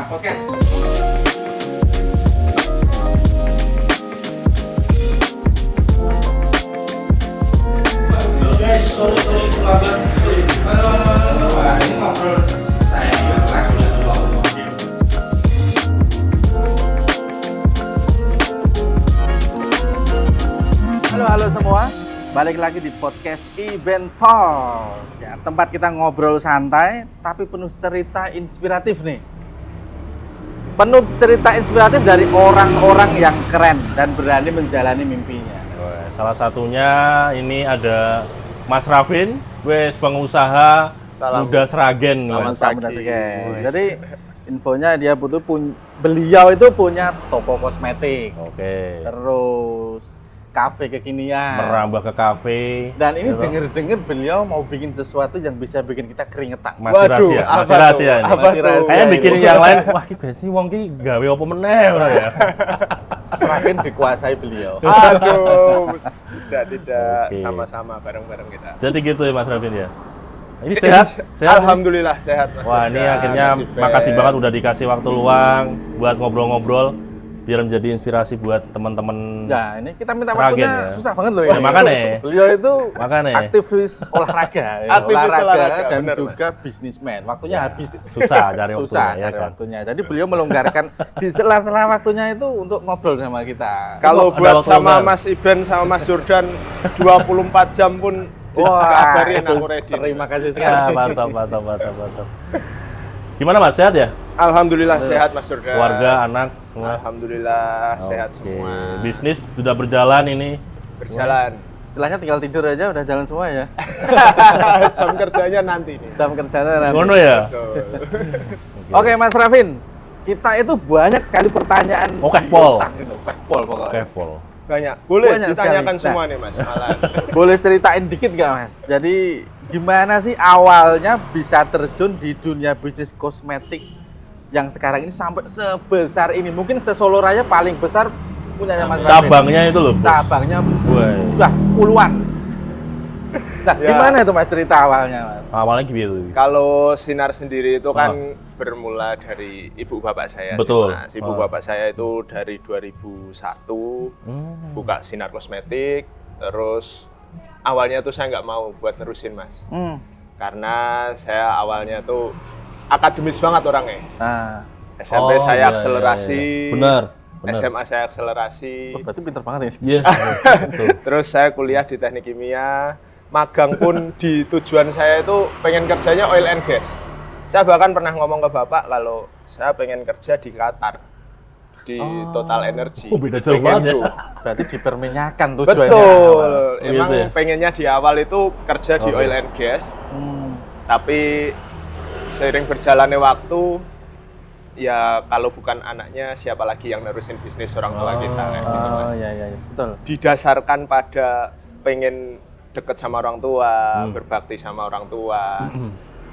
Semua Podcast. Halo guys, sorry terlambat. Halo. Wah, ini ngobrol saya langsung dulu. Halo semua. Balik lagi di podcast Event Talk. Ya, tempat kita ngobrol santai tapi penuh cerita inspiratif nih. Penuh cerita inspiratif dari orang-orang yang keren dan berani menjalani mimpinya. Salah satunya ini ada Mas Rafin, wes pengusaha muda Sragen. Selamat pagi. Jadi infonya dia beliau itu punya toko kosmetik. Oke. Terus kafe kekinian. Merambah ke kafe. Dan ini gitu. denger-denger beliau mau bikin sesuatu yang bisa bikin kita keringetan. Masih rahasia, masih rahasia ini. Masih rahasia. Saya bikin yang lain, wah ki biasa wong ki gawe apa meneh ora ya. Semakin dikuasai beliau. Aduh, tidak Oke. sama-sama bareng-bareng kita. Jadi gitu ya Mas Rafin ya. Ini sehat? Sehat? Alhamdulillah sehat Mas. Wah, ini akhirnya makasih banget udah dikasih waktu luang buat ngobrol-ngobrol biar menjadi inspirasi buat teman-teman. Ya, ini kita minta Sragen waktunya ya. susah banget loh Ya, makanya. Beliau itu Makanya. aktivis olahraga, ya. Aktivis olahraga, dan bener, juga bisnismen. Waktunya habis. Susah cari waktunya Susah ya cari kan. waktunya. Jadi beliau melonggarkan di sela-sela waktunya itu untuk ngobrol sama kita. Kalau Ada buat waktu sama longgar. Mas Iben sama Mas Jordan 24 jam pun dikabarin itu aku ready. terima kasih sekali. Ah, mantap. Gimana Mas, sehat ya? Alhamdulillah sehat Mas Jordan. Keluarga, anak, semua? Alhamdulillah sehat Oke. semua. Bisnis sudah berjalan ini. Berjalan. Istilahnya tinggal tidur aja udah jalan semua ya. Jam kerjanya nanti nih. Jam kerjanya nanti. Ngono ya? Betul. Oke Mas Rafin, kita itu banyak sekali pertanyaan. Oke, Pol. Pol pokoknya. Oke, Pol. Banyak. Boleh Banyak ditanyakan sekali. semua nih Mas. Malah. Boleh ceritain dikit nggak Mas? Jadi gimana sih awalnya bisa terjun di dunia bisnis kosmetik yang sekarang ini sampai sebesar ini? Mungkin se-Solo Raya paling besar punyanya Mas Rafin. Cabangnya itu loh, Bos. Cabangnya Woi. udah puluhan. Nah, Ya. gimana itu Mas cerita awalnya Mas? Awalnya gitu. Kalau Sinar sendiri itu kan bermula dari ibu bapak saya. Betul. Mas. Ibu bapak saya itu dari 2001 buka Sinar Kosmetik, terus awalnya tuh saya nggak mau buat nerusin Mas. Karena saya awalnya tuh akademis banget orangnya. Nah, SMP saya iya, akselerasi. iya. Benar. SMA saya akselerasi. berarti pinter banget ya. Yes, betul. Terus saya kuliah di teknik kimia, magang pun di tujuan saya itu pengen kerjanya oil and gas. Saya bahkan pernah ngomong ke bapak kalau saya pengen kerja di Qatar, di Total Energy. Oh, beda jauh Pengen banget ya. tuh. Berarti diperminyakan tujuannya. Betul, Oh, emang gitu ya? pengennya di awal itu kerja di Oke. oil and gas, Hmm. tapi seiring berjalannya waktu, ya kalau bukan anaknya siapa lagi yang nerusin bisnis orang tua kita kayak gitu, Mas. Oh iya iya betul. Didasarkan pada pengen deket sama orang tua, berbakti sama orang tua.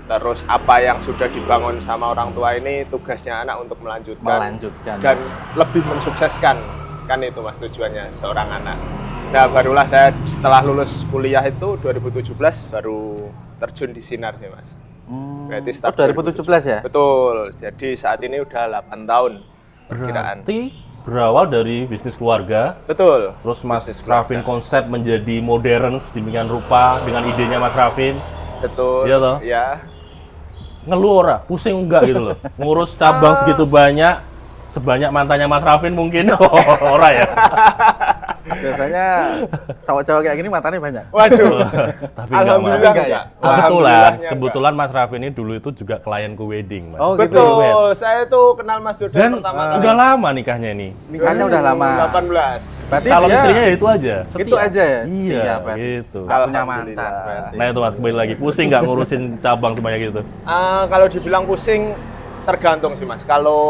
Terus apa yang sudah dibangun sama orang tua ini tugasnya anak untuk melanjutkan dan lebih mensukseskan, kan itu Mas tujuannya seorang anak. Nah barulah saya setelah lulus kuliah itu 2017 baru terjun di Sinar sih Mas. Berarti start 2017 ya? Betul, jadi saat ini udah 8 tahun perkiraan. Berarti berawal dari bisnis keluarga. Betul. Terus Mas Bisnis Rafin keluarga. konsep menjadi modern sedemikian rupa dengan idenya Mas Rafin. Betul. Iya toh? Ya. Ngeluh ora, pusing enggak gitu loh. Ngurus cabang segitu banyak, sebanyak mantannya Mas Rafin mungkin. Ora ya. Biasanya cowok-cowok kayak gini matanya banyak. Waduh. Tapi enggak, Mas. Alhamdulillah enggak enggak. ya? Kebetulan Mas Rafin ini dulu itu juga klienku wedding, Mas. Oh, gitu. Betul, saya tuh kenal Mas Jordan Dan pertama kali. udah lama nikahnya nih. Nikahnya udah lama. 18. Berarti Calon dia istrinya ya itu aja. setia. itu aja ya? Iya, berarti. gitu. Nggak punya Alhamdulillah. mantan berarti. Nah itu Mas, kembali lagi. Pusing nggak ngurusin cabang sebanyak itu? Kalau dibilang pusing, tergantung sih Mas. Kalau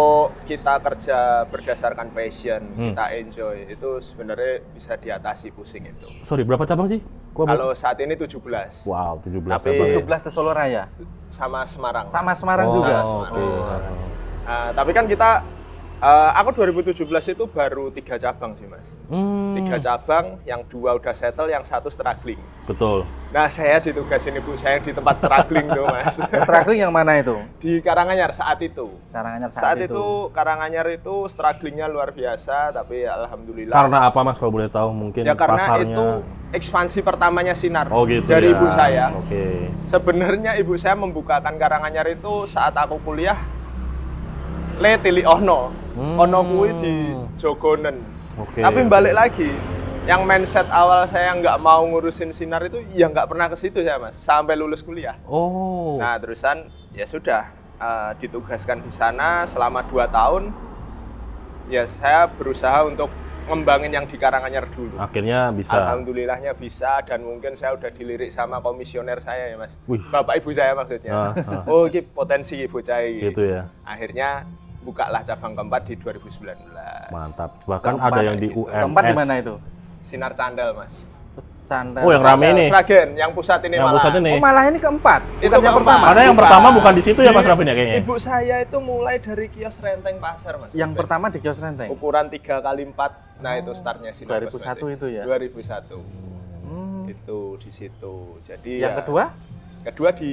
kita kerja berdasarkan passion, kita enjoy, itu sebenarnya bisa diatasi pusing itu. Sorry, berapa cabang sih? Kalau saat ini 17. Wow, 17 Tapi- cabang. 17 se-Solo Raya. Sama Semarang. Sama Semarang Oh, juga. oke. Tapi kan kita Aku 2017 itu baru 3 cabang sih mas. 3 cabang, yang 2 udah settle, yang 1 struggling. Betul. Nah saya ditugasin ibu saya di tempat struggling tuh mas. Struggling yang mana itu? Di Karanganyar saat itu. Karanganyar Saat itu Karanganyar itu strugglingnya luar biasa, tapi alhamdulillah. Karena apa mas kalau boleh tahu? Mungkin Ya karena pasarnya. itu ekspansi pertamanya Sinar Oh gitu dari ya. ibu saya. Oke. Sebenarnya ibu saya membukakan Karanganyar itu saat aku kuliah. Le tili ono kuwi di Jogonen. Oke, Tapi oke. balik lagi, yang mindset awal saya nggak mau ngurusin Sinar itu, ya nggak pernah ke situ ya mas, sampai lulus kuliah. Oh. Nah terusan ya sudah ditugaskan di sana selama 2 tahun. Ya saya berusaha untuk ngembangin yang di Karanganyar dulu. Akhirnya bisa. Alhamdulillahnya bisa, dan mungkin saya udah dilirik sama komisioner saya ya mas. Wih. Bapak ibu saya maksudnya. Oh ini potensi bocah ini. Gitu ya. Akhirnya bukalah cabang keempat di 2019. Mantap. Bahkan Keempat, ada yang di gitu. UMS. Keempat di mana itu? Sinar Candal mas. Canda. Oh yang rame ini. Sragen, yang pusat ini Yang malah. pusat ini. Oh malah ini keempat. Itu Bukan yang keempat. pertama. Karena yang Bukan. pertama bukan di situ ya Mas Rafin ya kayaknya. Ibu saya itu mulai dari kios renteng pasar mas. Yang pertama di kios renteng. Ukuran 3x4. Nah itu startnya Sinar 2001 Kosmetik. itu ya? 2001. Hmm. Itu di situ. Jadi Yang ya, kedua? kedua di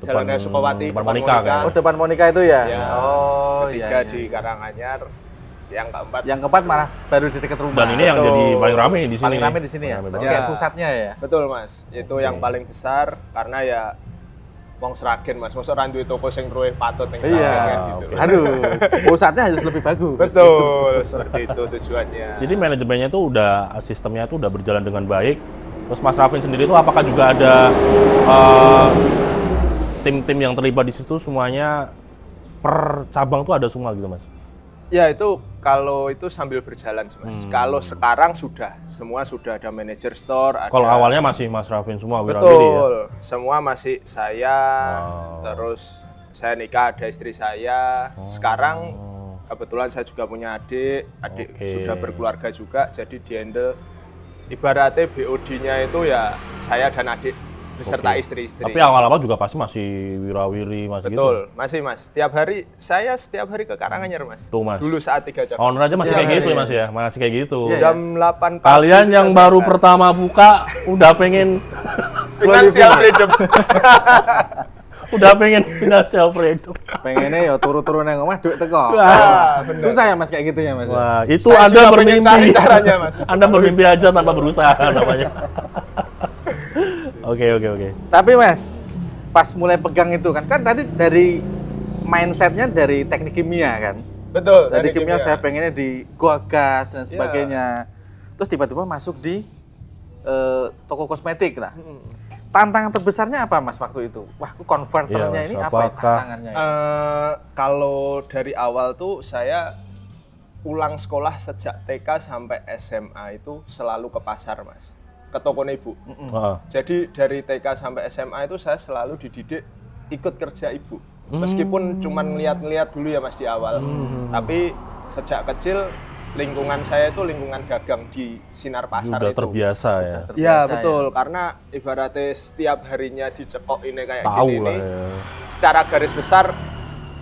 Jalan Raya Sukawati, depan Monika, kan? Oh depan Monika itu ya? Ya. Oh Ketiga iya. di Karanganyar, yang keempat Yang keempat malah baru di dekat rumah. Dan ini yang Betul. jadi paling rame di sini. paling rame di sini ya. Rame Berarti banget. kayak Ya. pusatnya ya. betul mas, itu Oke. yang paling besar karena ya wong Sragen mas, mosok ra duwe toko sing ruweh patut ning Iya. Sragen kan gitu. Oke. Aduh, pusatnya harus lebih bagus. Betul, seperti itu tujuannya. Jadi manajemennya tuh udah sistemnya tuh udah berjalan dengan baik. Terus Mas Rafin sendiri tuh apakah juga ada tim-tim yang terlibat di situ semuanya per cabang tuh ada semua gitu Mas? Ya itu kalau itu sambil berjalan sih mas. Kalau sekarang semua sudah ada manajer store. Ada, Kalau awalnya masih Mas Rafin semua Wirawiri ya? betul, semua masih saya. Wow. Terus saya nikah, ada istri saya. Sekarang kebetulan saya juga punya adik Oke. sudah berkeluarga juga, jadi di handle ibaratnya BOD-nya itu ya saya dan adik beserta Oke. istri-istri. Tapi awal-awal juga pasti masih wirawiri masih gitu. Betul, masih mas. Saya setiap hari ke Karanganyar mas. Tuh, Mas. Dulu saat 3 jam. Owner aja masih Setiap kayak gitu hari ya Mas ya? Masih kayak gitu. Iya, Jam 8 pagi. Kalian yang bisa baru berangkat. pertama buka udah pengen Financial freedom. udah pengen financial freedom. Pengennya ya turu-turu neng omah duit teko. Wah, bener. Susah ya Mas kayak gitu ya Mas. Wah, itu Saya Anda juga pengen cari bermimpi. caranya, Mas. Anda bermimpi aja tanpa berusaha namanya. Oke. Tapi Mas, pas mulai pegang itu kan tadi dari mindsetnya dari teknik kimia kan. Betul. Dari kimia saya pengennya di gua gas dan Iya. sebagainya. Terus tiba-tiba masuk di toko kosmetik lah. Tantangan terbesarnya apa Mas waktu itu? Wah, konverternya Iya, Mas, ini apa ya apakah- tantangannya? Ya? Kalau dari awal tuh saya pulang sekolah sejak TK sampai SMA itu selalu ke pasar mas, ke toko ibu. Heeh. Jadi dari TK sampai SMA itu saya selalu dididik ikut kerja ibu. Meskipun cuman ngeliat-ngeliat dulu ya mas di awal, tapi sejak kecil lingkungan saya itu lingkungan dagang di Sinar Pasar Udah itu. terbiasa ya. Ya Terbiasa betul, karena ibaratnya setiap harinya dicekok ini kayak Tahu gini lah nih, ya. secara garis besar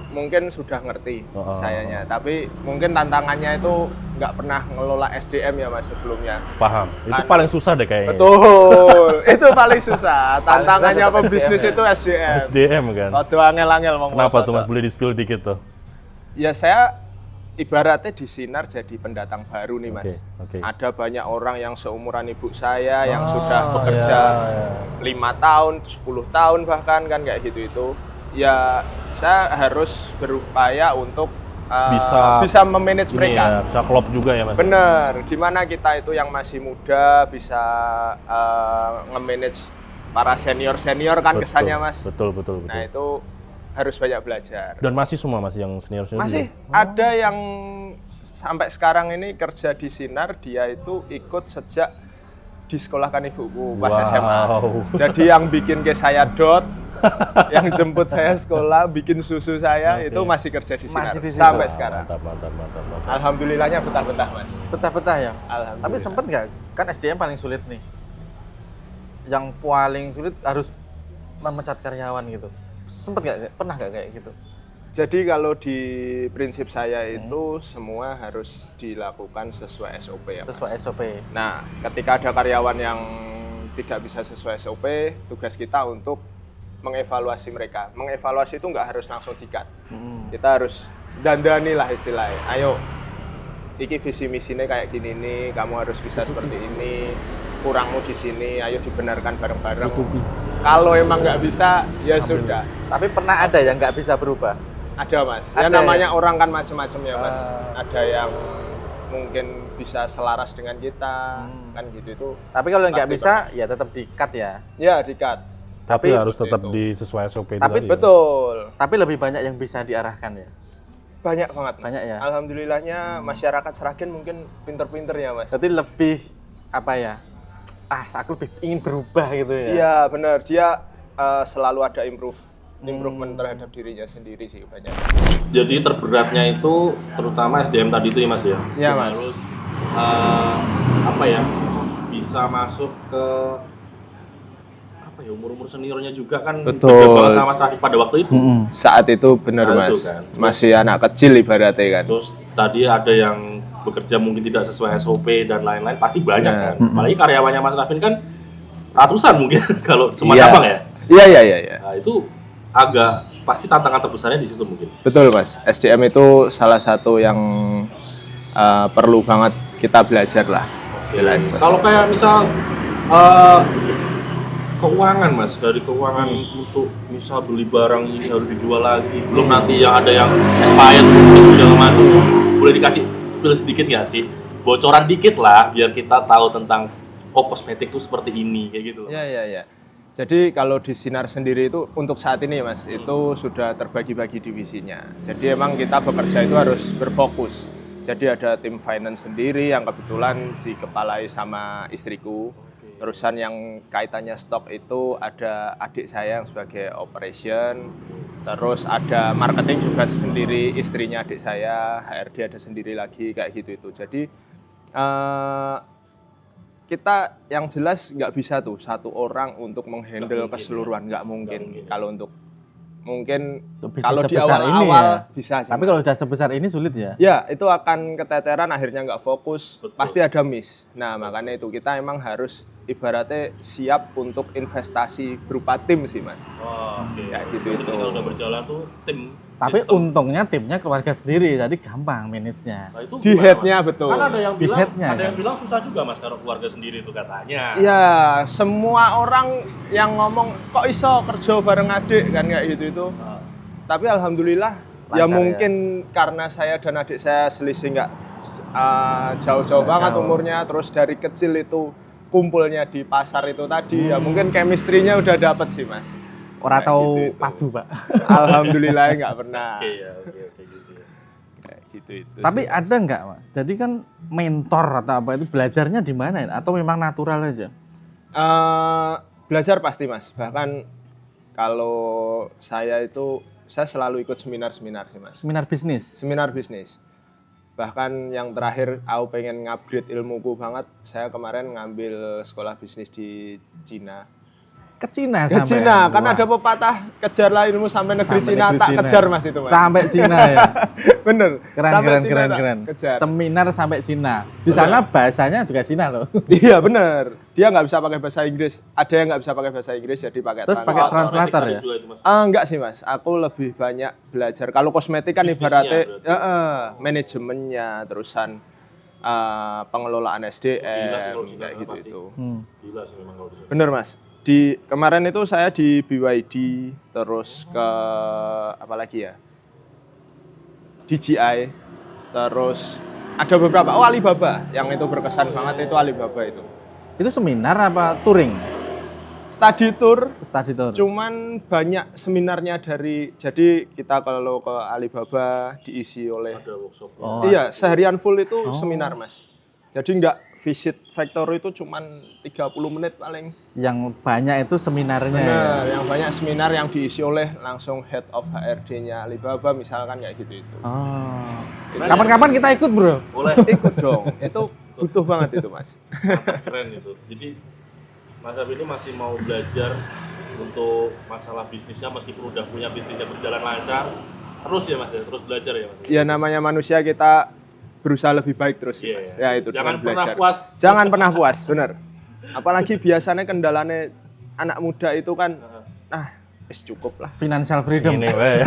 mungkin sudah ngerti Oh. sayanya. Tapi mungkin tantangannya itu nggak pernah ngelola SDM ya mas sebelumnya. Paham. Itu Kan- paling susah deh kayaknya. Betul, itu paling susah. Tantangannya tetap pebisnis SDM itu SDM. SDM kan. Waduh angel-angel mau Kenapa tuh ngomong Mas? Boleh di-spill dikit tuh. Ya saya ibaratnya di Sinar jadi pendatang baru nih mas. Oke. Ada banyak orang yang seumuran ibu saya yang Ah, sudah bekerja ya. 5 tahun, 10 tahun bahkan kan kayak gitu itu. Ya saya harus berupaya untuk bisa memanage Ini mereka. ya, bisa klop juga ya Mas. Bener, gimana kita itu yang masih muda bisa nge-manage para senior-senior kan Betul, kesannya mas. Betul. Nah itu harus banyak belajar. Dan masih semua Mas yang senior-senior Masih juga? ada yang sampai sekarang ini kerja di Sinar, dia itu ikut sejak disekolahkan ibuku pas Wow. SMA. Jadi yang bikin ke saya dot, yang jemput saya sekolah, bikin susu saya Oke. itu masih kerja di Sinar Masih di situ. sampai sekarang. Mantap. Alhamdulillahnya betah-betah mas. Betah-betah ya. Alhamdulillah. Tapi sempet nggak? Kan SDM paling sulit nih. Yang paling sulit harus memecat karyawan gitu. Sempet nggak? Pernah nggak kayak gitu? Jadi kalau di prinsip saya itu semua harus dilakukan sesuai SOP ya, Mas. Sesuai SOP. Nah, ketika ada karyawan yang tidak bisa sesuai SOP, tugas kita untuk mengevaluasi mereka. Mengevaluasi itu nggak harus langsung di-cut. Kita harus dandani lah istilahnya. Ayo, iki visi misinya kayak gini nih, kamu harus bisa seperti ini, kurangmu di sini, ayo dibenarkan bareng-bareng. Kalau emang nggak bisa, ya sudah. Tapi pernah ada yang nggak bisa berubah? Ada, Mas. Ada Ya namanya ya? orang kan macam-macam ya, Mas. Ada yang mungkin bisa selaras dengan kita, kan gitu itu. Tapi kalau nggak Pasti bisa, ya tetap di-cut ya. Ya, di-cut. Tapi harus seperti tetap itu. di sesuai SOP itu Tapi tadi. Betul. Tapi lebih banyak yang bisa diarahkan ya. Banyak banget, Mas. Banyak ya? Alhamdulillahnya masyarakat Seragen mungkin pinter-pinter ya, Mas. Jadi lebih apa ya? Aku lebih ingin berubah gitu ya. Iya, benar. Dia selalu ada improvement terhadap dirinya sendiri sih banyak. Jadi terberatnya itu terutama SDM tadi itu ya Mas ya? Iya, Mas. Harus apa ya, bisa masuk ke apa ya, umur-umur seniornya juga kan. Betul. beda banget sama Mas Rafi pada waktu itu. Saat itu benar, Saat Mas. itu kan. Masih anak kecil ibaratnya kan. Terus tadi ada yang bekerja mungkin tidak sesuai SOP dan lain-lain, pasti banyak Nah. kan. Apalagi karyawannya Mas Rafin kan ratusan mungkin kalau cuma Iya. Abang ya. Iya. Nah, itu agak pasti tantangan terbesarnya di situ mungkin. Betul, Mas. SDM itu salah satu yang perlu banget kita belajar lah. Istilahnya seperti Kalau kayak misal keuangan Mas, dari keuangan untuk misal beli barang ini harus dijual lagi, belum nanti yang ada yang expired segala macam, boleh dikasih spill sedikit nggak sih? Bocoran dikit lah, biar kita tahu tentang kosmetik tuh seperti ini, kayak gitu. Iya. Jadi kalau di Sinar sendiri itu untuk saat ini Mas, itu sudah terbagi-bagi divisinya. Jadi emang kita bekerja itu harus berfokus. Jadi ada tim finance sendiri yang kebetulan dikepalai sama istriku. Terusan yang kaitannya stok itu ada adik saya yang sebagai operation. Terus ada marketing juga sendiri istrinya adik saya, HRD ada sendiri lagi kayak gitu itu. Jadi kita yang jelas nggak bisa tuh satu orang untuk menghandle keseluruhan, nggak mungkin. Kalau untuk mungkin Bisa kalau di sebesar ini awal-awal ya. bisa sih. Tapi kalau sudah sebesar ini sulit ya. Ya, itu akan keteteran, akhirnya nggak fokus, Betul. pasti ada miss. Nah, makanya itu kita emang harus ibaratnya siap untuk investasi berupa tim sih, Mas. Oh, oke. Kayak gitu Jadi itu. kalau udah berjalan tuh tim. Tapi sistem. untungnya timnya keluarga sendiri, jadi gampang manage-nya. Nah, itu Di gimana, head-nya Mas? betul. Kan ada yang Di bilang, head-nya, ada yang kan? bilang susah juga Mas kalau keluarga sendiri itu katanya. Ya, semua orang yang ngomong kok iso kerja bareng adik kan kayak gitu itu. Tapi alhamdulillah Lancar ya ya? mungkin karena saya dan adik saya selisih nggak jauh-jauh Nggak banget jauh. umurnya, terus dari kecil itu kumpulnya di pasar itu tadi ya mungkin chemistry-nya udah dapet sih, Mas. Orang Kayak tahu gitu itu. padu, Pak. Alhamdulillah nggak pernah. Oke ya, oke gitu ya. Kayak gitu itu. Tapi sih. ada nggak, Pak? Jadi kan mentor atau apa itu belajarnya di mana ya? Atau memang natural aja? Belajar pasti, Mas. Bahkan kalau saya selalu ikut seminar-seminar sih, Mas. Seminar bisnis. Seminar bisnis. Bahkan yang terakhir aku pengen ngupgrade ilmuku banget, saya kemarin ngambil sekolah bisnis di Cina. Ke Cina Ke sampai. Cina, kan Wah, ada pepatah kejarlah ilmu sampai negeri sampai Cina, negeri tak Cina. kejar Mas itu, Mas. Sampai Cina ya. Bener. Keren, Sampai keren, Cina keren, tak keren. Kejar. Seminar sampai Cina. Di sana bahasanya juga Cina loh. Iya bener. Dia nggak bisa pakai bahasa Inggris. Ada yang nggak bisa pakai bahasa Inggris, jadi pakai Terus pakai translator. translator Kosmetik ya? tadi juga itu, Mas. Enggak sih, Mas. Aku lebih banyak belajar. Kalau kosmetik kan Bisnisnya ibaratnya berarti. manajemennya, terusan pengelolaan Gila sih SDM kalau di sana kayak gitu pasti. itu. Gila sih memang kalau di sana. Bener, Mas. Di kemarin itu saya di BYD, terus ke apa lagi ya? DJI, terus ada beberapa. Oh, Alibaba, yang itu berkesan banget itu Alibaba itu. Itu seminar apa touring? Study tour. Study tour. Cuman banyak seminarnya jadi kita kalau ke Alibaba diisi oleh Ada workshop. Oh, iya, seharian full itu seminar, Mas. Jadi nggak visit factory itu cuman 30 menit paling. Yang banyak itu seminarnya. ya? Benar, yang banyak seminar yang diisi oleh langsung head of HRD-nya Alibaba misalkan kayak gitu itu. Oh. Kapan-kapan kita ikut, Bro. Boleh. Ikut dong, itu butuh banget itu, Mas. Keren itu. Jadi Mas Abi ini masih mau belajar untuk masalah bisnisnya meskipun udah punya bisnisnya berjalan lancar, Terus ya Mas ya, terus belajar ya Mas. Ya namanya manusia, kita berusaha lebih baik terus Iya, Mas. iya. Ya itu Jangan dengan pernah belajar. puas. Jangan pernah puas, bener. Apalagi biasanya kendalanya anak muda itu kan, wis cukup lah. Financial freedom. Ini weh.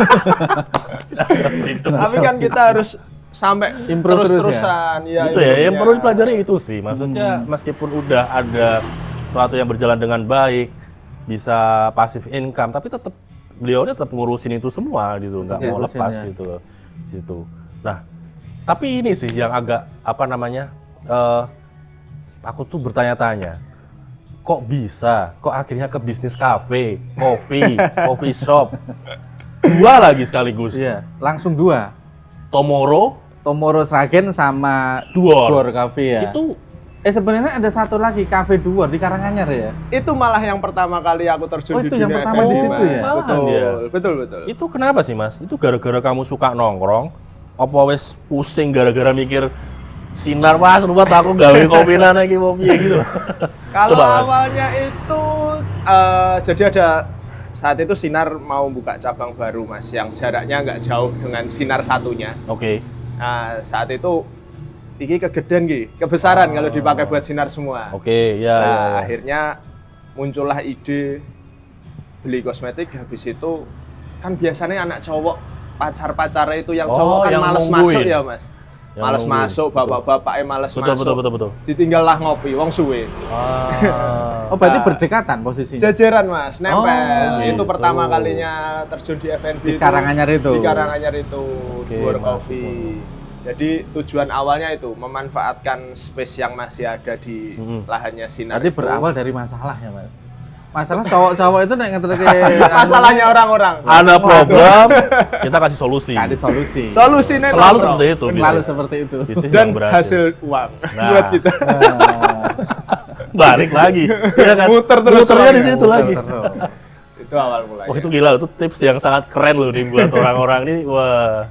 Tapi kan kita harus sampai Improve terus terus-terusan. Ya, Itu ya, yang perlu dipelajari itu sih. Maksudnya meskipun udah ada sesuatu yang berjalan dengan baik, bisa passive income, tapi tetap beliaunya tetap ngurusin itu semua gitu, nggak mau Ngurusin, lepas ya. gitu loh. Situ. Nah, tapi ini sih yang agak apa namanya? Aku tuh bertanya-tanya, kok bisa? Kok akhirnya ke bisnis cafe, coffee shop, 2 lagi sekaligus. Iya, langsung 2. Tomorrow Sragen sama Duor. Duor Cafe ya. itu Sebenarnya ada satu lagi Cafe Duor di Karanganyar ya. Itu malah yang pertama kali aku terjun Oh, di itu yang dunia pertama F&B, di situ Mas. ya? Betul, Malahan betul, betul. itu kenapa sih Mas? Itu gara-gara kamu suka nongkrong? Apa wes pusing gara-gara mikir sinar Mas, lupa aku gawe kopinan lagi mau piye gitu. Kalau Coba, Mas. awalnya itu jadi ada saat itu Sinar mau buka cabang baru Mas, yang jaraknya nggak jauh dengan Sinar satunya. Oke. Nah, saat itu ini kegedean kebesaran kalau dipakai buat Sinar semua. Oke, ya, Nah, ya. akhirnya muncullah ide beli kosmetik. Habis itu kan biasanya anak cowok pacar-pacarnya itu yang cowok kan yang males nungguin. masuk ya Mas. Yang Males nungguin. masuk, bapak-bapaknya males Betul, masuk. betul. Ditinggal lah ngopi, wong suwe. Oh, berarti Nah. berdekatan posisinya. Jajaran Mas, nempel. Oh, Itu gitu. pertama kalinya terjun di F&B Di itu. Karanganyar itu. Di Karanganyar itu, Oke, Duor masuk. Coffee. Jadi tujuan awalnya itu memanfaatkan space yang masih ada di lahannya Sinar. Berarti itu. berawal dari masalah ya, Mas. Masalah cowok-cowok itu nek ngeterke Masalahnya orang-orang. Ada problem, kita kasih solusi. ada solusi. Solusinya Selalu nongkrong. seperti itu. Selalu seperti itu. Bisnis Dan yang berhasil. hasil uang Nah. buat kita. Balik lagi. Ya kan? Muter terus Muternya di orangnya. situ lagi. Itu awal mulanya. Wah, itu gila, itu tips yang sangat keren loh nih buat orang-orang ini. Wah.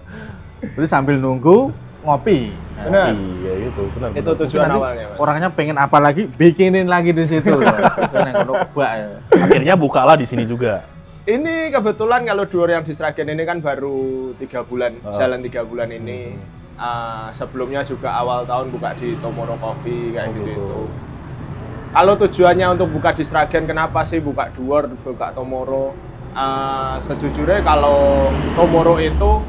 Jadi sambil nunggu ngopi. Benar. Iya, itu benar. Itu benar. tujuan Nanti awalnya, Mas. orangnya pengen apa lagi, bikinin lagi di situ. Yang kono kebak ya. Akhirnya bukalah di sini juga. Ini kebetulan kalau Duor yang di Sragen ini kan baru 3 bulan, jalan 3 bulan ini. Sebelumnya juga awal tahun buka di Tomorrow Coffee kayak gitu itu. Kalau tujuannya untuk buka di Sragen, kenapa sih buka Duor, buka Tomorrow? Sejujurnya kalau Tomorrow itu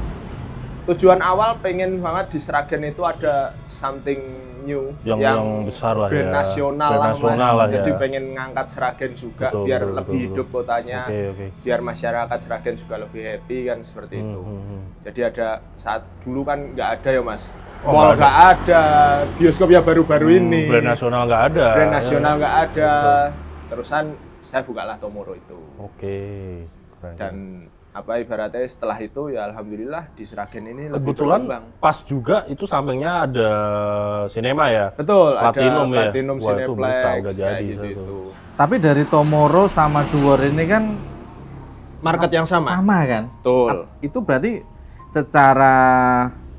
tujuan awal pengen banget di Sragen itu ada something new Yang besar lah brand ya. nasional Brand lah nasional Mas. lah ya. Jadi pengen ngangkat Sragen juga Betul, biar betul, lebih betul, hidup kotanya. Oke. Biar masyarakat Sragen juga lebih happy kan seperti itu. Jadi ada saat dulu kan nggak ada ya Mas. Oh, Mall nggak nggak ada, bioskop ya baru-baru ini. Brand nasional nggak ada. Brand nasional Ya. nggak ada. Terusan saya bukalah Tomorrow itu. Oke. Keren. Dan apa ibaratnya setelah itu ya alhamdulillah di Sragen ini lebih Kebetulan berkembang. pas juga itu sampingnya ada sinema ya. Betul, Platinum ada ya? Platinum Wah, itu buka, Cineplex udah kayak jadi gitu itu. itu. Tapi dari Tomorrow sama Duor ini kan Market yang sama. kan? Betul. Itu berarti secara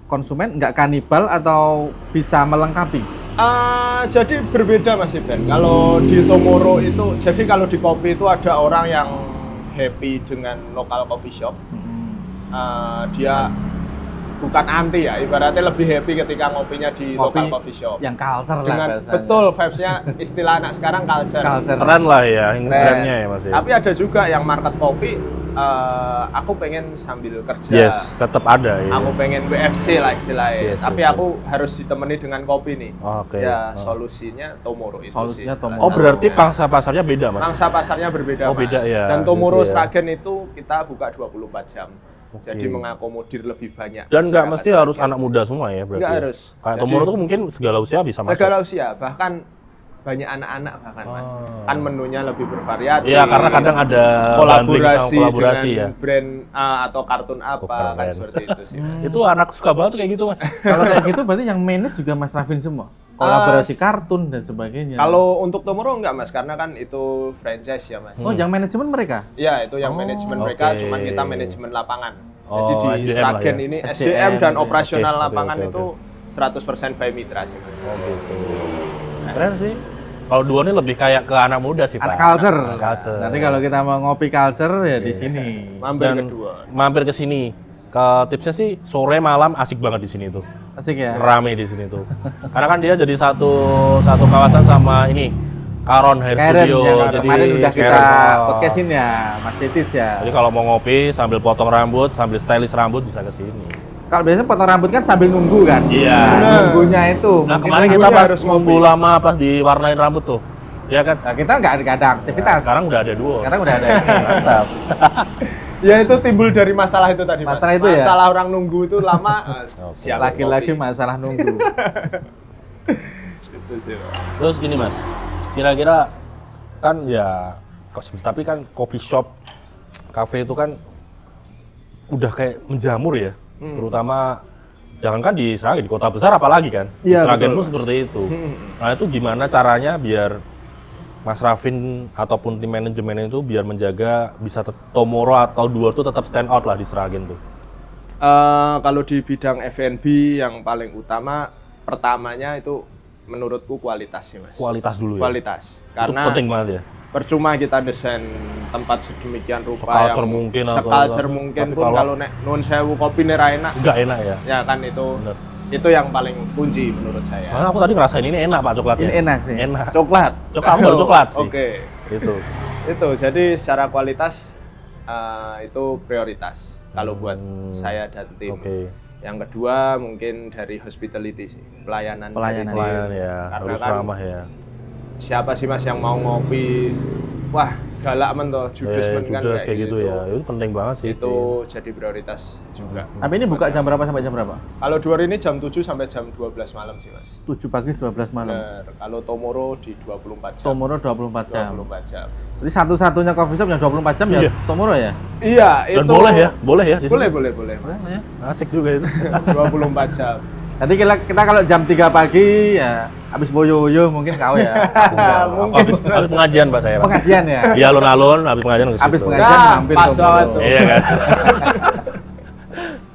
konsumen nggak kanibal atau bisa melengkapi? Jadi berbeda Mas Iben. Kalau di Tomorrow itu, jadi kalau di kopi itu ada orang yang happy dengan lokal coffee shop. Dia bukan anti ya, ibaratnya lebih happy ketika ngopinya di lokal coffee shop. Yang culture lah Dengan bahasanya. betul vibes-nya istilah anak sekarang culture. Keren lah ya, ini Keren. trennya ya Mas ya. Tapi ada juga yang market kopi, aku pengen sambil kerja. Yes, tetap ada ya. Aku pengen WFC lah istilahnya. Yes, tapi yes, aku harus ditemani dengan kopi nih. Oke. Ya solusinya Tomorrow itu Solusinya sih. salah Tomorrow. Oh, berarti satunya. pangsa pasarnya beda Mas. Pangsa pasarnya berbeda, Oh, beda Mas. ya, Dan Tomorrow gitu ya. Sragen itu kita buka 24 jam. Oke. Jadi mengakomodir lebih banyak. Dan nggak masyarakat mesti harus Sragen. anak muda semua ya berarti. Nggak ya? harus. Kayak Jadi- Tomorrow tuh mungkin segala usia bisa masuk. Segala usia, bahkan banyak anak-anak bahkan Mas. Oh. Kan menunya lebih bervariatif. Iya, karena kadang ada bundling sama kolaborasi ya. dengan brand atau kartun apa kan keren. seperti itu sih Mas. Itu anak suka banget tuh kayak gitu Mas. Kalau kayak gitu berarti yang manage juga Mas Rafin semua. Kolaborasi kartun dan sebagainya. Kalau untuk Tomorrow enggak Mas, karena kan itu franchise ya Mas. yang manajemen mereka. Iya, itu yang manajemen mereka, oke. cuman kita manajemen lapangan. Oh, Jadi di SDM lah Sragen ya. ini SDM, SDM dan ya. operasional Oke, lapangan oke, itu 100% by mitra sih Mas. Oh gitu. Keren sih. Kalau Duo ini lebih kayak ke anak muda sih Pak. Anak culture. Anak culture. Nanti kalau kita mau ngopi culture ya di sini. Mampir Dan kedua. mampir ke sini. tipsnya sih sore malam asik banget di sini tuh. Asik ya. Rame di sini tuh. Karena kan dia jadi satu kawasan sama ini Karon Hair Karen, Studio. yang Jadi kemarin sudah kita Karen, podcastin ya, Mas Titis ya. Jadi kalau mau ngopi sambil potong rambut, sambil stylish rambut bisa ke sini. Kalau biasanya potong rambut kan sambil nunggu kan? Iya. Nah, nunggunya itu. Nah, mungkin kemarin kita nunggunya pas harus nunggu lama pas diwarnain rambut tuh. Iya kan? Nah, kita nggak ada aktivitas. Nah, sekarang udah ada duo. Sekarang udah ada ini. Mantap. Ya itu timbul dari masalah itu tadi Mas. Masalah itu ya? Masalah orang nunggu itu lama. Siap Lagi-lagi kopi. masalah nunggu. Itu sih, Mas. Terus gini Mas, kira-kira kan ya, tapi kan coffee shop, cafe itu kan udah kayak menjamur ya, terutama jangankan di Sragen, di kota besar apalagi kan, di Iya, Sragen betul, pun Mas. seperti itu. Nah itu gimana caranya biar Mas Rafin ataupun tim manajemen itu biar menjaga bisa Tomorrow atau Duo itu tetap stand out lah di Sragen tuh? Kalau di bidang F&B yang paling utama, pertamanya itu menurutku kualitas sih Mas. Kualitas dulu ya? Kualitas. Itu Karena penting banget ya? percuma kita desain tempat sedemikian rupa Seculture yang mungkin atau- seculture mungkin tapi pun kalau- kalau nek nun sewu kopi nih ra enak, Nggak enak ya? ya kan itu Bener. itu yang paling kunci menurut saya. Soalnya aku tadi ngerasain ini enak Pak coklatnya. Ini enak sih. Enak. Coklat. Coklat, baru coklat sih. Oke. Itu jadi secara kualitas itu prioritas kalau buat saya dan tim. Oke. Yang kedua mungkin dari hospitality sih, pelayanan. Pelayanan. dari tim. Pelayan ya, Karena harus kan ramah ya. siapa sih Mas yang mau ngopi, wah galak men toh, judes men kan Judes kayak gitu ya. Itu penting banget sih. Itu jadi prioritas juga. Tapi ini buka jam berapa sampai jam berapa? Kalau Duor ini jam 7 sampai jam 12 malam sih Mas. 7 pagi 12 malam. Bener. Kalau Tomorrow di 24 jam. Tomorrow 24 jam. 24 jam. Jadi satu-satunya coffee shop yang 24 jam Iya. ya Tomorrow ya? Iya, Dan itu boleh ya? Boleh ya? di sini? Boleh Mas. Ya, asik juga itu. 24 jam. Jadi kita kalau jam 3 pagi ya habis boyo-boyo mungkin kau ya. Mungkin habis pengajian Pak saya. Pak. Pengajian ya. Iya alun-alun habis pengajian ke situ. Habis pengajian Nah, mampir pas Tomorrow. banget tuh. Iya kan.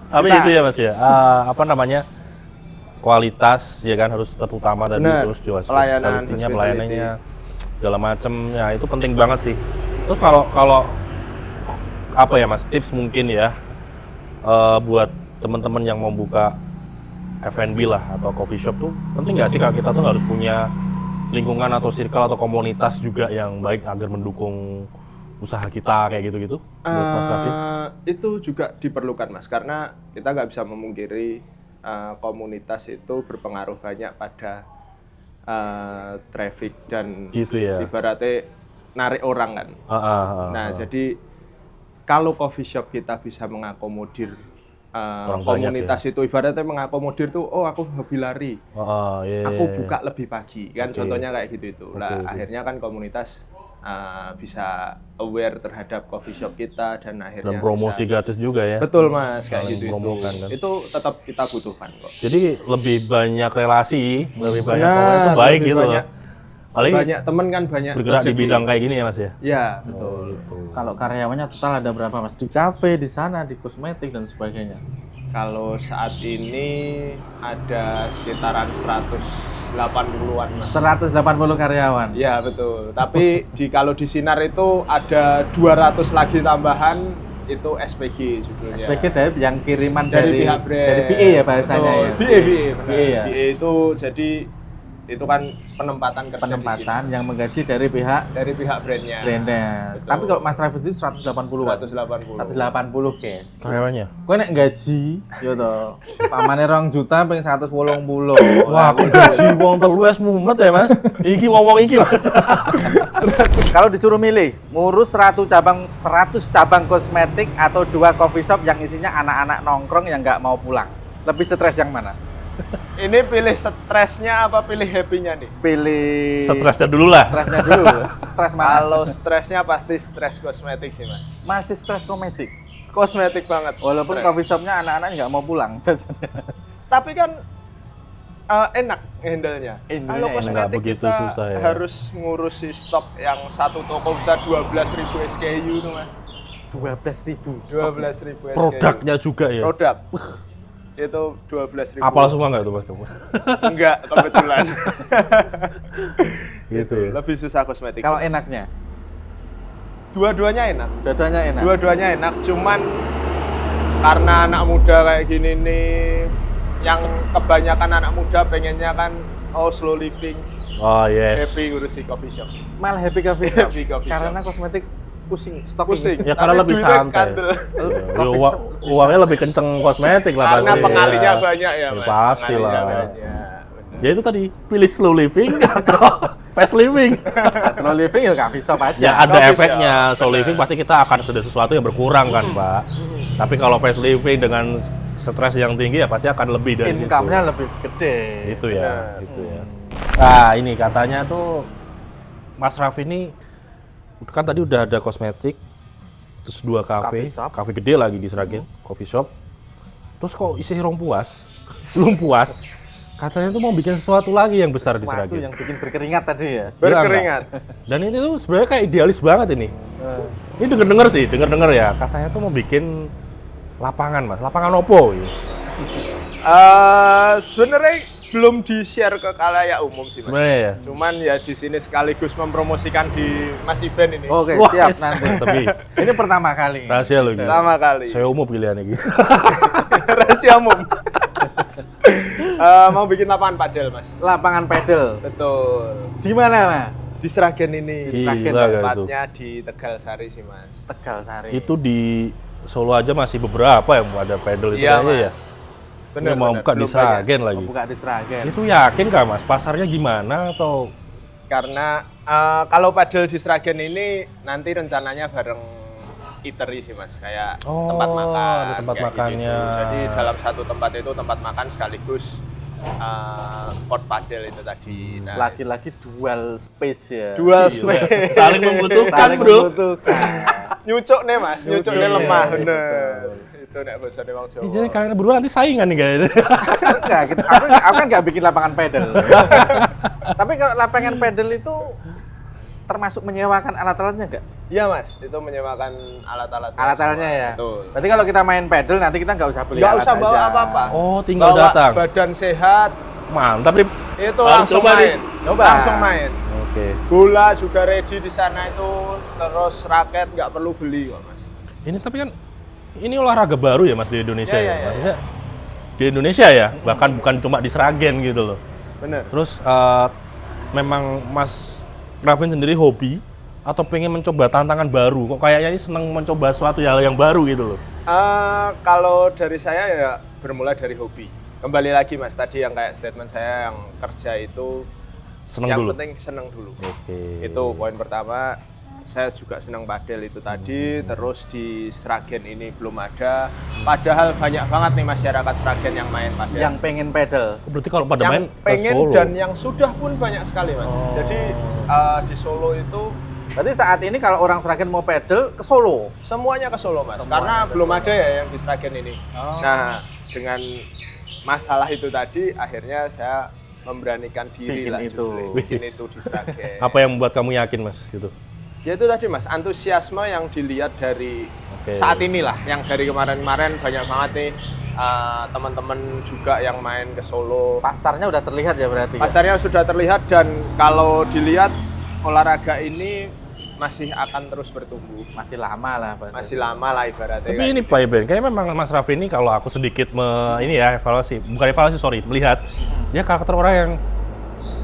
Tapi Kita- itu ya Mas ya. Apa namanya? Kualitas ya kan harus tetap utama tadi, Bener. terus juga Pelayanan, hospitality-nya, hospitality. pelayanannya segala macem ya itu penting banget sih. Terus kalau apa ya Mas, tips mungkin ya buat teman-teman yang mau buka F&B lah atau coffee shop tuh penting nggak sih kalau kita tuh harus punya lingkungan atau circle atau komunitas juga yang baik agar mendukung usaha kita kayak gitu-gitu buat Mas Raffi? Itu juga diperlukan Mas, karena kita nggak bisa memungkiri komunitas itu berpengaruh banyak pada traffic dan Gitu ya. ibaratnya narik orang kan. Nah, jadi kalau coffee shop kita bisa mengakomodir Orang banyak komunitas itu, ibaratnya mengakomodir tuh, oh aku hobi lari, Iya, aku iya, iya. buka lebih pagi, kan Oke. contohnya kayak gitu itu. Lah oke. akhirnya kan komunitas bisa aware terhadap coffee shop kita dan akhirnya Dan promosi bisa, gratis juga ya. betul Mas, kayak Saling gitu promokan, kan. itu tetap kita butuhkan kok. Jadi lebih banyak relasi, lebih banyak Benar, komunitas itu baik lebih gitu banyak. loh. Paling Banyak temen kan banyak bergerak di rezeki. bidang kayak gini ya Mas ya. Ya betul. Gitu. Kalau karyawannya total ada berapa Mas? Di kafe, di sana, di kosmetik dan sebagainya. Kalau saat ini ada sekitaran 180-an Mas. 180 karyawan. Iya betul. Tapi kalau di Sinar itu ada 200 lagi tambahan, itu SPG judulnya. SPG dari yang kiriman dari pihak brand. dari PA ya bahasanya Betul. ya. BA benar. BA ya. BA itu jadi itu kan penempatan kerja Penempatan yang menggaji dari pihak di sini. Dari pihak brandnya. brandnya. Betul. Tapi kalau Mas Raffi itu 180 an. 180. 180 guys. Karyawannya. Kowe nek gaji yo to. Pamane 2 juta pengen 180. Wah, aku gaji wong telu wis mumet ya Mas. Iki wong-wong iki Mas. Kalau disuruh milih, ngurus 100 cabang kosmetik atau 2 coffee shop yang isinya anak-anak nongkrong yang nggak mau pulang. Lebih stres yang mana? Ini pilih stresnya apa pilih happy-nya nih? Pilih Stresnya dulu lah. stresnya dulu. Stres mana? Kalau stresnya pasti stres kosmetik sih Mas. Masih stres domestik. Kosmetik banget. Walaupun stres. coffee shopnya anak-anak nggak mau pulang. Tapi kan enak handle-nya. Handle-nya Kalau enak. kosmetik Nggak begitu kita susah ya. harus ngurusi stok yang satu toko bisa 12.000 SKU tuh Mas. 12.000. 12.000 SKU. Produknya juga ya. Produk. Itu 12.000. Apal semua nggak tuh Mas kamu? Enggak, kebetulan. Gitu ya. Lebih susah kosmetik. Kalau sih, Mas. enaknya, Dua-duanya enak. dua-duanya enak. Dua-duanya enak, cuman karena anak muda kayak gini nih, yang kebanyakan anak muda pengennya kan slow living, Oh yes. happy ngurusi coffee shop. Malah happy coffee shop. Happy coffee Karena shop. kosmetik pusing, stocking. Pusing. Ya karena Tapi lebih duitnya santai. kandel. Ya, uangnya lebih kenceng kosmetik lah Karena pasti. pengalinya Ya. banyak ya, Ya, Mas. pasti Pengalinya lah. banyak. Ya itu tadi, pilih slow living atau fast living. Slow living ya coffee shop aja. Ya ada Coffee efeknya, shop. slow living pasti kita akan sudah sesuatu yang berkurang kan Pak. Tapi kalau fast living dengan stres yang tinggi ya pasti akan lebih dari situ. Income-nya lebih gede. Itu ya, Benar. itu ya. Nah ini katanya tuh Mas Raffi ini kan tadi udah ada kosmetik, terus 2 kafe, Coffee shop. kafe gede lagi di Sragen, coffee shop. Terus kok isi belum puas. Katanya tuh mau bikin sesuatu lagi yang besar di Sesuatu Sragen. yang bikin berkeringat tadi ya. Berkeringat. Dan ini tuh sebenarnya kayak idealis banget ini. Ini denger-denger ya. Katanya tuh mau bikin lapangan Mas, lapangan opo gitu. Sebenarnya belum di-share ke khalayak umum sih, Mas. Sebenarnya ya. Cuman ya di sini sekaligus mempromosikan di Mas Iben ini. Oke, Wah, siap yes. nanti. Tapi Ini pertama kali. rahasia loh gitu. Pertama kali. Saya umum pilihannya gitu. Rahasia umum. Mau bikin lapangan padel, Mas. Lapangan pedal. Betul. Di mana, Mas? Di Sragen ini. Gila, gak itu. Tempatnya di Tegalsari sih, Mas. Tegal Sari. Itu di Solo aja masih beberapa yang ada pedal itu Iya, kayaknya ya. Mas. Ini mau buka di belum banyak. Sragen lagi. buka di Sragen. Itu yakin kah Mas? Pasarnya gimana atau Karena kalau padel di Sragen ini nanti rencananya bareng eatery sih Mas, kayak Oh, tempat makan. ada tempat kayak makannya. gitu. Jadi dalam satu tempat itu tempat makan sekaligus court padel itu tadi. Nah, Lagi-lagi dual space ya. dual Gila. space. saling membutuhkan Saling bro? membutuhkan. Nyucuk nih Mas, nyucuk nih Iya, lemah betul. bener. Itu nek bosone wong Jawa. Jadi kalian berdua nanti saingan nih kayaknya. Enggak, aku kan nggak bikin lapangan pedal. Tapi kalau lapangan pedal itu termasuk menyewakan alat-alatnya nggak? Iya Mas, itu menyewakan alat-alat. Alat-alatnya ya. Betul. Berarti kalau kita main pedal nanti kita nggak usah beli Nggak alat usah bawa aja. apa-apa. Oh, tinggal Bawa datang. badan sehat, Mantap nih. itu Harus langsung coba nih. main. Coba. Langsung main. Oke. Bola juga ready di sana itu, terus raket nggak perlu beli kok Mas. Ini tapi kan ini olahraga baru ya Mas di Indonesia Iya, ya. iya, iya. Maksudnya di Indonesia ya, bahkan bukan cuma di Sragen gitu loh. Bener. Terus memang Mas Raffi sendiri hobi atau pengen mencoba tantangan baru? Kok kayaknya ini seneng mencoba suatu hal yang baru gitu loh. Kalau dari saya ya bermula dari hobi. Kembali lagi Mas, tadi yang kayak statement saya yang kerja itu Seneng yang dulu. penting seneng dulu. Oke. Itu poin pertama. Saya juga senang padel itu tadi, terus di Sragen ini belum ada. Padahal banyak banget nih masyarakat Sragen yang main padel. Yang pengen pedal. Berarti kalau pada main yang ke pengen Solo. dan yang sudah pun banyak sekali Mas. Oh. Jadi di Solo itu Berarti saat ini kalau orang Sragen mau pedal ke Solo. semuanya ke Solo Mas, Semuanya karena ke belum Solo. ada ya yang di Sragen ini. Oh. Nah dengan masalah itu tadi akhirnya saya memberanikan diri Bikin lah itu. judulnya. Bikin itu di Sragen. Apa yang membuat kamu yakin Mas gitu? Ya itu tadi Mas, antusiasme yang dilihat dari Oke. saat inilah, yang dari kemarin-kemarin banyak banget nih teman-teman juga yang main ke Solo. Pasarnya udah terlihat ya berarti. Ya? Pasarnya sudah terlihat dan kalau dilihat olahraga ini masih akan terus bertumbuh. Masih lama lah. Pak. Masih lama lah ibaratnya. Tapi kayak ini gitu. Pak Iben, kayaknya memang Mas Raffi ini kalau aku sedikit ini ya evaluasi, bukan evaluasi sorry, melihat dia karakter orang yang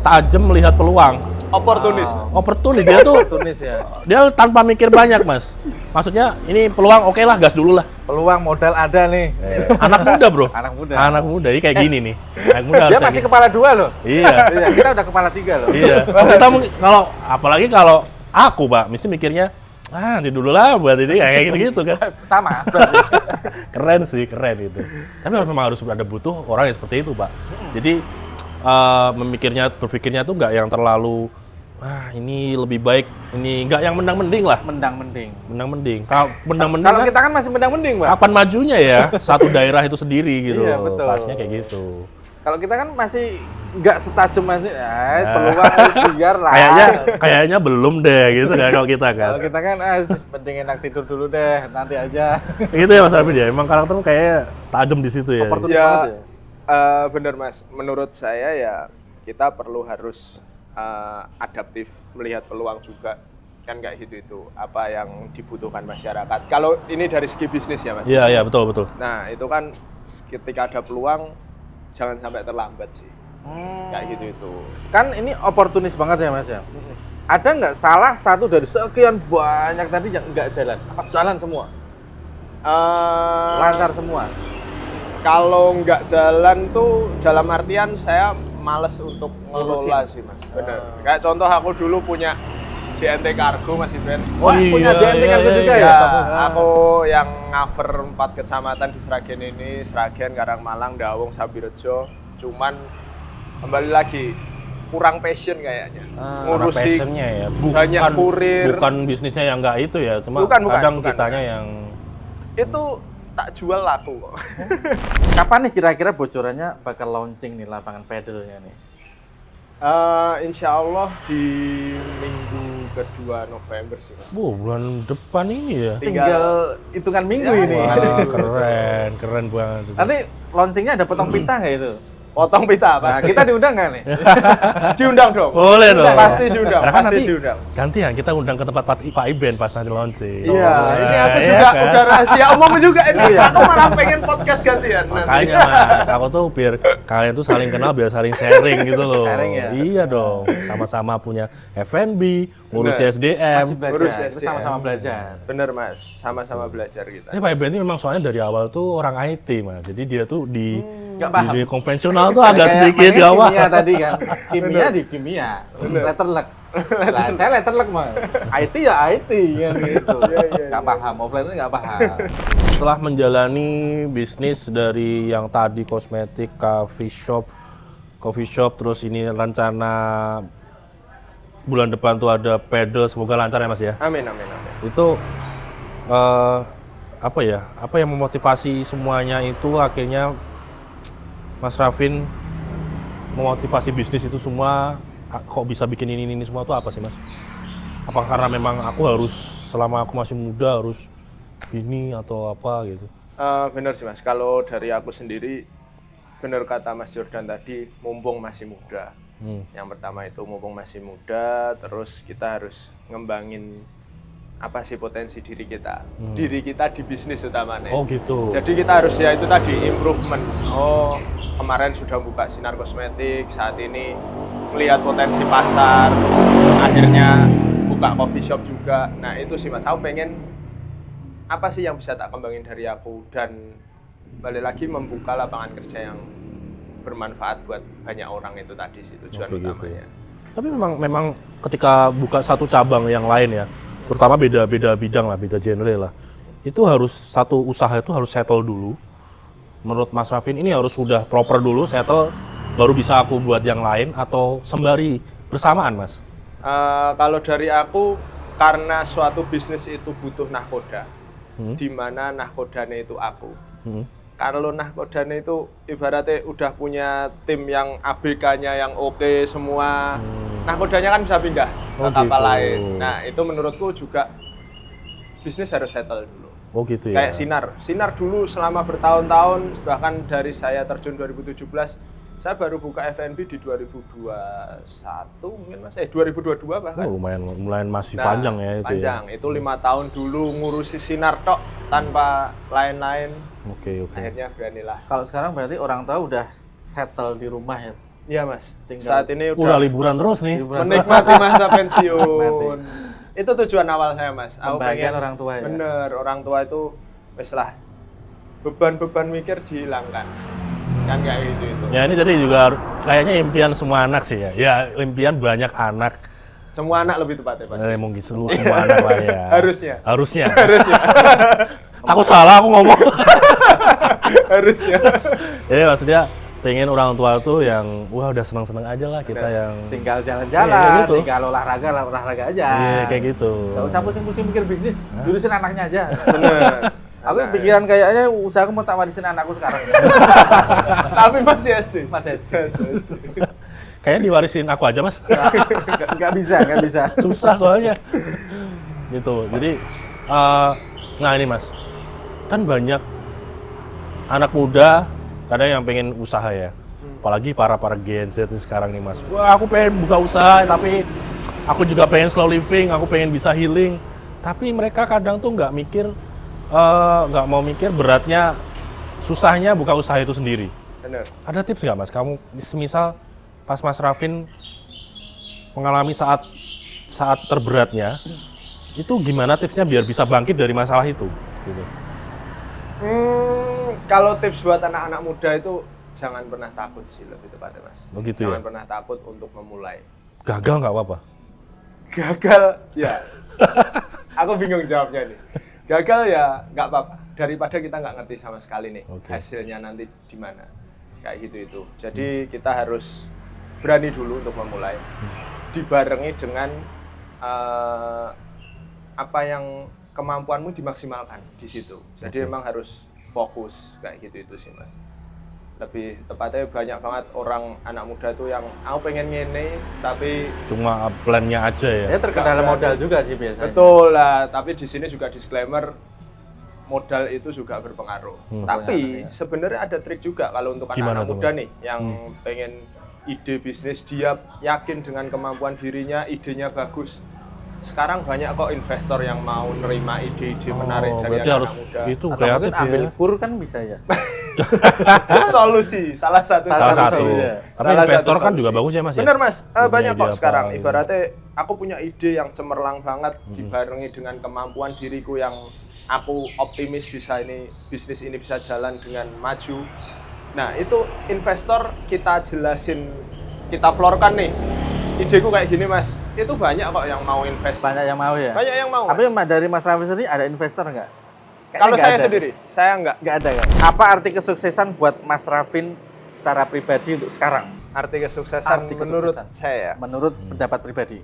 tajam melihat peluang. Oportunis. Opportunity dia tuh Tunis ya. dia tanpa mikir banyak Mas. Maksudnya ini peluang oke lah, gas dulu lah. Peluang modal ada nih. Anak muda bro. Anak muda. Anak muda, ini kayak gini nih. Anak muda harus Dia kayak masih gini. kepala 2 loh. Iya. Iya, kita udah kepala 3 loh. Iya. Kita kalau apalagi kalau aku Pak, mesti mikirnya nanti dulu lah buat ini kayak gitu-gitu kan. Sama. berarti. Keren sih, keren itu. Tapi memang harus ada butuh orang yang seperti itu Pak. Jadi berpikirnya tuh nggak yang terlalu ini lebih baik, ini nggak yang mendang-mending lah. Mendang-mending. Mendang-mending. Kalau mendang-mending Kalau kan, kita kan masih mendang-mending, Pak. kapan majunya ya satu daerah itu sendiri gitu. Iya, loh. betul. Pasnya kayak gitu. Kalau kita kan masih nggak setajam masih, Nah. peluang biar lah. Kayaknya belum deh gitu kan kalau kita kan. Kalau kita kan, penting enak tidur dulu deh, nanti aja. Gitu ya Mas Raffi ya. Emang karakter kayak tajam di situ ya. Opportunity Ya, banget ya. bener Mas. Menurut saya ya kita perlu harus adaptif melihat peluang juga. kan kayak gitu itu apa yang dibutuhkan masyarakat. Kalau ini dari segi bisnis ya Mas. Iya betul. Nah itu kan ketika ada peluang jangan sampai terlambat sih. Kayak gitu itu. Kan ini oportunis banget ya Mas ya. Ada nggak salah satu dari sekian banyak tadi yang nggak jalan? Apa jalan semua? Lancar semua? Kalau nggak jalan tuh dalam artian saya males untuk ngelola sih Mas. Bener. Kayak contoh aku dulu punya JNT Cargo Mas Iben. Wah, punya JNT Cargo juga ya? Aku yang cover 4 kecamatan di Sragen ini, Sragen, Karangmalang, Dawung, Sambirejo. Cuman kembali lagi kurang passion kayaknya. Ngurusi passionnya ya. banyak kurir. Bukan bisnisnya yang nggak itu ya, cuma Bukan, kadang kitanya yang itu tak jual laku kok. Kapan nih kira-kira bocorannya bakal launching nih lapangan pedalnya nih? Insya Allah di minggu kedua November sih Mas. bulan depan ini ya. Tinggal hitungan minggu Ya, ini. Wah, keren banget. Nanti launchingnya ada potong pita nggak itu? Potong pita Nah, pasti. kita diundang nggak nih? Diundang dong. Boleh dong. Pasti diundang, Karena kan pasti nanti diundang. gantian kita undang ke tempat Pak Iben pas nanti launching. Iya, ini aku Iya juga kan? udah rahasia umum juga ini. Aku malah pengen podcast gantian nanti. Makanya Mas, aku tuh biar kalian tuh saling kenal, biar saling sharing gitu loh. Sharing ya? Iya dong, sama-sama punya F&B, ngurus Bener. Masih SDM. Urus belajar, SDM. kita sama-sama belajar. Bener Mas, sama-sama belajar kita. Ini Pak Iben ini memang soalnya dari awal tuh orang IT Mas, jadi dia tuh di Nggak paham. dunia konvensional tuh agak Kayak sedikit di makanya awal. Kimia tadi kan, kimia di kimia, letterlek. Lah saya letterlek mah, IT ya IT kan gitu. Nggak paham, offline itu nggak paham. Setelah menjalani bisnis dari yang tadi kosmetik, coffee shop, terus ini rencana bulan depan tuh ada pedal, semoga lancar ya Mas ya. Amin. Itu apa ya? Apa yang memotivasi semuanya itu akhirnya Mas Raffin memotivasi bisnis itu semua, kok bisa bikin ini semua tuh apa sih Mas? Apa karena memang aku harus selama aku masih muda harus ini atau apa gitu? Bener sih Mas, kalau dari aku sendiri bener kata Mas Jordan tadi, mumpung masih muda. Yang pertama itu mumpung masih muda, terus kita harus ngembangin apa sih potensi diri kita di bisnis utamanya. Oh gitu. Jadi kita harus ya itu tadi improvement. Oh kemarin sudah buka Sinar Kosmetik, saat ini melihat potensi pasar, akhirnya buka coffee shop juga. Nah itu sih Mas, aku pengen apa sih yang bisa tak kembangin dari aku, dan balik lagi membuka lapangan kerja yang bermanfaat buat banyak orang, itu tadi sih tujuan utamanya. Tapi memang ketika buka satu cabang yang lain ya, terutama beda bidang lah, beda genre lah, itu harus satu usaha itu harus settle dulu. Menurut Mas Raffin ini harus sudah proper dulu, settle, baru bisa aku buat yang lain, atau sembari bersamaan Mas? Kalau dari aku, karena suatu bisnis itu butuh nahkoda, di mana nahkodanya itu aku. Kalau nahkodanya itu ibaratnya udah punya tim yang ABK-nya yang oke semua, nahkodanya kan bisa pindah ke kapal lain. Nah itu menurutku juga bisnis harus settle dulu. Oh gitu ya. Kayak Sinar dulu selama bertahun-tahun, bahkan dari saya terjun 2017, saya baru buka F&B di 2021 mungkin Mas, 2022 bahkan. Oh, lumayan masih panjang ya itu. Panjang, itu 5 tahun dulu ngurusi Sinar tok tanpa lain-lain. Oke. Akhirnya beranilah. Kalau sekarang berarti orang tua udah settle di rumah ya? Iya Mas, Tinggal saat ini Udah liburan terus nih. menikmati masa pensiun. Itu tujuan awal saya Mas. Aku Pembagian pengen orang tua ya? Bener, orang tua itu wes lah, beban-beban mikir dihilangkan. Kan kayak gitu itu. Ya ini jadi juga kayaknya impian semua anak sih ya. Ya impian banyak anak. Semua anak lebih tepatnya pasti. Mungkin semua anak lah ya. Harusnya. Harusnya. Harusnya. Aku salah, aku ngomong. Harusnya. Jadi maksudnya pengen orang tua tuh yang wah udah seneng-seneng aja lah kita yang Tinggal Iya, jalan-jalan, gitu. tinggal olahraga aja. iya kayak gitu. Nggak usah pusing-pusing mikir bisnis, jurusin anaknya aja. Bener. Aku pikiran kayaknya usahaku mau tak warisin anakku sekarang. Tapi masih SD. Mas SD. Kayaknya diwarisin aku aja Mas. Nggak bisa. Susah soalnya. Gitu. Jadi nah ini Mas. Kan banyak anak muda kadang yang pengen usaha ya. Apalagi para Gen Z sekarang nih Mas. Wah, aku pengen buka usaha tapi aku juga pengen slow living, aku pengen bisa healing. Tapi mereka kadang tuh nggak nggak mau mikir beratnya, susahnya buka usaha itu sendiri. Bener. Ada tips nggak Mas? Kamu misal pas Mas Raffin mengalami saat terberatnya, itu gimana tipsnya biar bisa bangkit dari masalah itu? Gitu. Kalau tips buat anak-anak muda itu jangan pernah takut sih, lebih tepatnya Mas. Oh gitu Jangan ya? pernah takut untuk memulai. Gagal nggak apa-apa? Gagal ya. Aku bingung jawabnya nih. Gagal ya nggak apa-apa. Daripada kita nggak ngerti sama sekali nih hasilnya nanti di mana. Kayak gitu itu. Jadi kita harus berani dulu untuk memulai. Dibarengi dengan apa yang kemampuanmu dimaksimalkan di situ. Jadi memang harus fokus kayak gitu itu sih Mas. Lebih tepatnya banyak banget orang anak muda tuh yang aku pengen ngene tapi Cuma plannya aja ya? Ya terkendala modal juga sih biasanya. betul lah, tapi di sini juga disclaimer modal itu juga berpengaruh. Tapi sebenarnya ada trik juga kalau untuk Gimana anak-anak tuh, muda Mas? nih yang pengen ide bisnis, dia yakin dengan kemampuan dirinya, idenya bagus. Sekarang banyak kok investor yang mau nerima ide-ide menarik dari berarti harus anak muda. itu Atau kreatif mungkin ambil ya? kur kan bisa ya. Solusi, salah satu. Salah satu. solusinya. Tapi Salah investor satu kan solusi. juga bagus ya Mas ya? Bener Mas, Punya banyak ide kok apa sekarang. gitu. Ibaratnya aku punya ide yang cemerlang banget dibarengi dengan kemampuan diriku yang aku optimis bisa bisnis ini bisa jalan dengan maju. Nah itu investor kita jelasin, kita floorkan nih. Ideku kayak gini Mas, itu banyak kok yang mau invest. Banyak yang mau ya. Banyak yang mau. Tapi Mas. dari Mas Raffi sendiri ada investor nggak? Kayaknya Kalau nggak saya ada. sendiri, saya enggak. Nggak ada kan? Apa arti kesuksesan buat Mas Raffin secara pribadi untuk sekarang? Arti kesuksesan Arti menurut kesuksesan. saya. Menurut pendapat pribadi.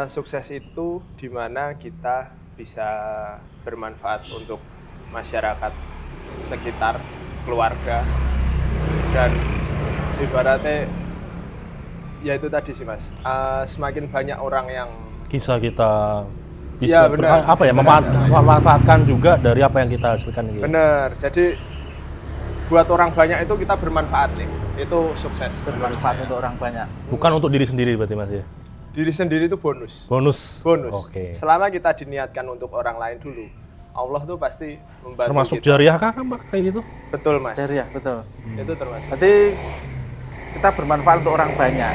Sukses itu dimana kita bisa bermanfaat untuk masyarakat sekitar, keluarga, dan ibaratnya ya itu tadi sih Mas, semakin banyak orang yang Kisah kita Iya, bisa benar. memanfaatkan juga dari apa yang kita hasilkan ini. benar, jadi buat orang banyak itu kita bermanfaat nih, itu sukses. Bermanfaat untuk orang banyak. Bukan untuk diri sendiri berarti Mas ya? Diri sendiri itu bonus. Bonus? Bonus. Oke. Selama kita diniatkan untuk orang lain dulu, Allah tuh pasti membantu Termasuk kita. jariah kah Pak kayak gitu? Betul Mas. Serius, betul. Itu termasuk. Jadi kita bermanfaat untuk orang banyak.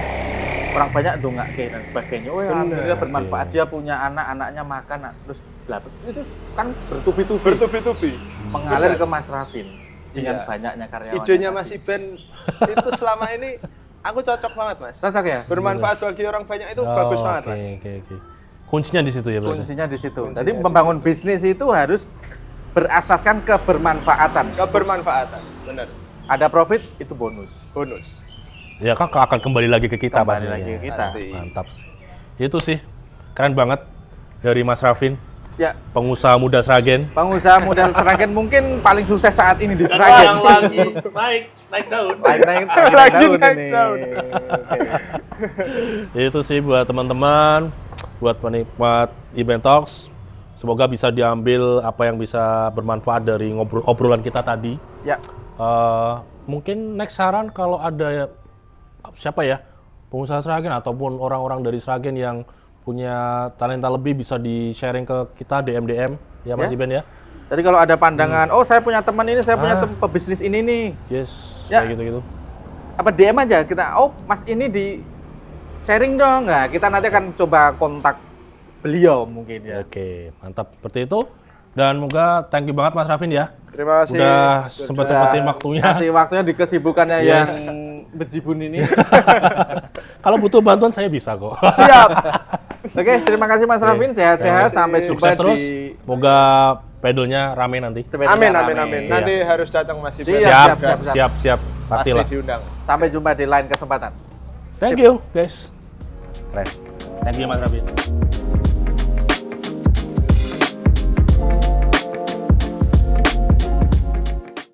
Orang banyak dongake dan sebagainya. Oh ya, Bener. alhamdulillah bermanfaat. Dia punya anak, anaknya makan, terus bla bla. Itu kan bertubi-tubi Bertubi-tubi. mengalir ke Mas Raffin dengan Iya. banyaknya karyawan. Idenya Mas Iben itu selama ini aku cocok banget Mas. Cocok ya? Bermanfaat bagi orang banyak itu bagus banget Mas. Oke. Kuncinya di situ ya berarti? Kuncinya di situ. Kuncinya Jadi di membangun bisnis itu harus berasaskan kebermanfaatan. Kebermanfaatan, benar. Ada profit itu bonus. Bonus. Ya kan akan kembali lagi ke kita Kembali pastinya. lagi ke kita. Pasti. Mantap. Itu sih keren banget dari Mas Raffin, Ya, pengusaha muda Sragen. pengusaha modal Sragen mungkin paling sukses saat ini di Sekarang Sragen. lagi naik daun. Naik Lagi daun naik ini. daun. Oke. Itu sih buat teman-teman, buat penikmat Event Talks. Semoga bisa diambil apa yang bisa bermanfaat dari obrolan kita tadi. Ya, Mungkin next saran kalau ada siapa ya, pengusaha Sragen ataupun orang-orang dari Sragen yang punya talenta lebih bisa di-sharing ke kita DM ya Mas Ya. Iben ya. jadi kalau ada pandangan, oh saya punya teman ini, saya punya Ah. teman pebisnis ini nih. Yes, Ya. kayak gitu-gitu. Apa DM aja kita, oh Mas ini di sharing dong. Nah, kita nanti akan coba kontak beliau mungkin ya. Oke, mantap seperti itu. Dan moga thank you banget Mas Raffin ya. Terima kasih. Udah sempat-sempetin waktunya. Kasih waktunya di kesibukannya Yes. yang bejibun ini. Kalau butuh bantuan saya bisa kok. Siap. Oke, terima kasih Mas Raffin. Sehat-sehat. Sampai jumpa Sukses terus. di Moga pedalnya rame nanti. Amin. Iya. Nanti harus datang Mas Iben. Siap. Siap. Pasti Pastilah. diundang. Sampai jumpa di lain kesempatan. Thank you guys. Keren. Thank you Mas Raffin.